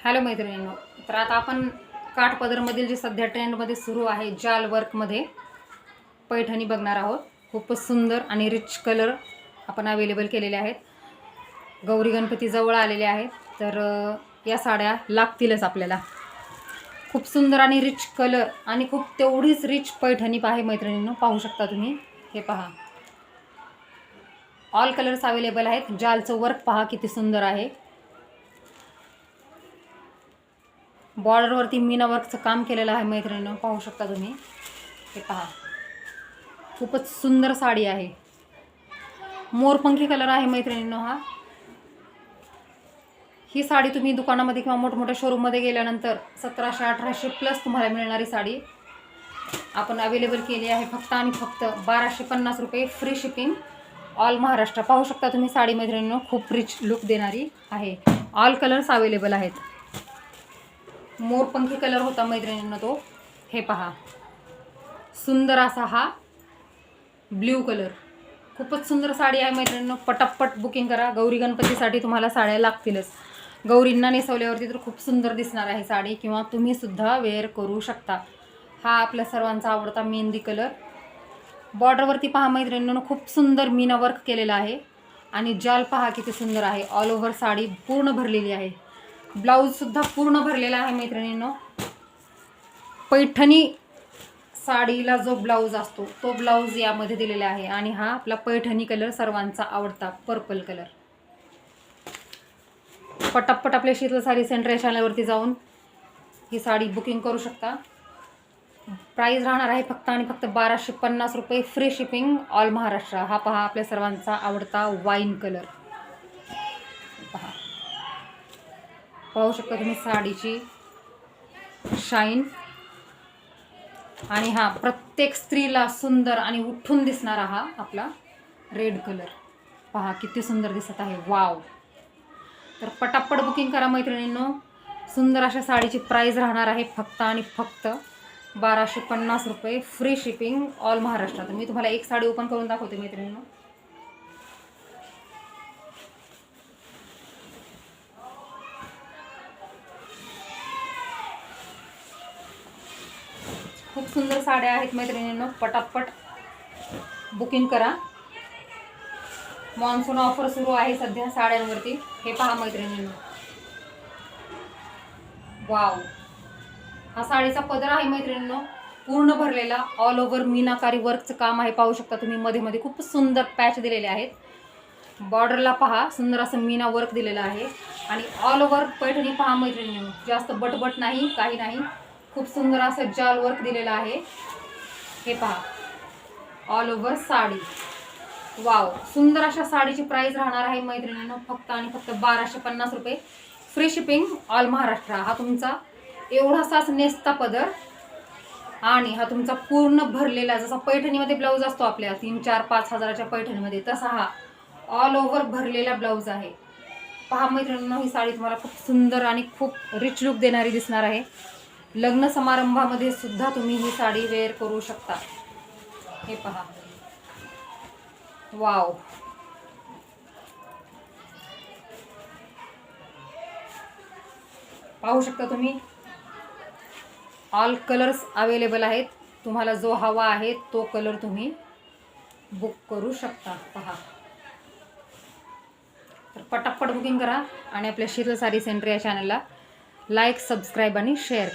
Hello मैत्रिणींनो, तर आता आपण काठपदरमधील जे सध्या ट्रेंडमध्ये सुरू आहे जाल वर्कमध्ये पैठणी बघणार आहोत। खूपच सुंदर आणि रिच कलर आपण अवेलेबल केलेले आहेत। गौरी गणपती जवळ आलेले आहेत, तर या साड्या लागतीलच आपल्याला। खूप सुंदर आणि रिच कलर आणि खूप तेवढीच रिच पैठणी आहे मैत्रिणींनो, पाहू शकता तुम्ही। हे पहा, ऑल कलर्स अवेलेबल आहेत। जालचं वर्क पहा किती सुंदर आहे। बॉर्डरवरती मीना वर्कचं काम केलेलं आहे मैत्रिणींनो, पाहू शकता तुम्ही। हे पहा, खूपच सुंदर साडी आहे। मोरपंखी कलर आहे मैत्रिणींनो हा। ही साडी तुम्ही दुकानामध्ये किंवा मोठमोठ्या शोरूममध्ये गेल्यानंतर 1700-1800 प्लस तुम्हाला मिळणारी साडी आपण अवेलेबल केली आहे फक्त आणि फक्त 1250 रुपये, फ्री शिपिंग, ऑल महाराष्ट्र। पाहू शकता तुम्ही साडी मैत्रिणींनो, खूप रिच लुक देणारी आहे। ऑल कलर्स अवेलेबल आहेत। मोरपंखी कलर होता मैत्रिणींनो तो। हे पहा, सुंदर असा हा ब्ल्यू कलर। खूपच सुंदर साडी आहे मैत्रिणींनो, पटापट बुकिंग करा। गौरी गणपतीसाठी तुम्हाला साड्या लागतीलच। गौरींना नेसवल्यावरती तर खूप सुंदर दिसणार आहे साडी, किंवा तुम्ही सुद्धा वेअर करू शकता। हा आपल्या सर्वांचा आवडता मेहंदी कलर। बॉर्डरवरती पहा मैत्रिणींनो, खूप सुंदर मीना वर्क केलेला आहे आणि जाल पहा किती सुंदर आहे। ऑल ओव्हर साडी पूर्ण भरलेली आहे। ब्लाऊज सुद्धा पूर्ण भरलेला आहे मैत्रिणींनो। पैठणी साडीला जो ब्लाऊज असतो तो ब्लाऊज यामध्ये दिलेला आहे आणि हा आपला पैठणी कलर सर्वांचा आवडता पर्पल कलर। पटापट आपल्या शीतल साडी सेंटर या चॅनलवरती जाऊन ही साडी बुकिंग करू शकता। प्राइस राहणार आहे फक्त आणि फक्त 1250 रुपये, फ्री शिपिंग, ऑल महाराष्ट्र। हा पहा आपल्या सर्वांचा आवडता वाईन कलर। पहा, पाहू शकता तुम्ही साडीची शाईन, आणि हा प्रत्येक स्त्रीला सुंदर आणि उठून दिसणारा हा आपला रेड कलर। पहा किती सुंदर दिसत आहे, वाव। तर पटापट बुकिंग करा मैत्रिणींनो। सुंदर अशा साडीची प्राइस राहणार आहे फक्त आणि फक्त 1250 रुपये, फ्री शिपिंग, ऑल महाराष्ट्रात। मी तुम्हाला एक साडी ओपन करून दाखवते मैत्रिणींनो। खूप सुंदर साड्या आहेत मैत्रिणींनो, पटापट बुकिंग करा। मॉन्सून ऑफर सुरू आहे सध्या साड्यांवरती। हे पहा मैत्रिणींनो, वाव। हा साडीचा पदर आहे मैत्रिणींनो, पूर्ण भरलेला, ऑल ओव्हर मीनाकारी वर्कचं काम आहे। पाहू शकता तुम्ही, मध्ये मध्ये खूप सुंदर पॅच दिलेले आहेत। बॉर्डरला पहा सुंदर असं मीना वर्क दिलेलं आहे आणि ऑल ओव्हर पैठणी पहा मैत्रिणींनो, जास्त बटबट नाही, काही नाही। खूप सुंदर असं जाल वर्क दिलेलं आहे। हे पहा, ऑल ओव्हर साडी, वाव। सुंदर अशा साडीची प्राइस राहणार आहे मैत्रिणींनो फक्त आणि फक्त 1250 रुपये, फ्री शिपिंग, ऑल महाराष्ट्र। हा तुमचा एवढासाच नेसता पदर आणि हा तुमचा पूर्ण भरलेला, जसा पैठणीमध्ये ब्लाऊज असतो आपल्या 3-4-5 हजाराच्या पैठणीमध्ये, तसा हा ऑल ओव्हर भरलेला ब्लाऊज आहे। पहा मैत्रिणींनो, ही साडी तुम्हाला खूप सुंदर आणि खूप रिच लुक देणारी दिसणार आहे। लग्न समारंभामध्ये सुद्धा तुम्ही ही साडी वेअर करू शकता। हे पहा, वाव। पाहू शकता तुम्ही, ऑल कलर्स अवेलेबल आहेत। तुम्हाला जो हवा आहे तो कलर तुम्ही बुक करू शकता। पहा, तर पटापट बुकिंग करा आणि आपल्या शीतल साडी सेंटर या चॅनलला लाईक, सबस्क्राईब आणि शेअर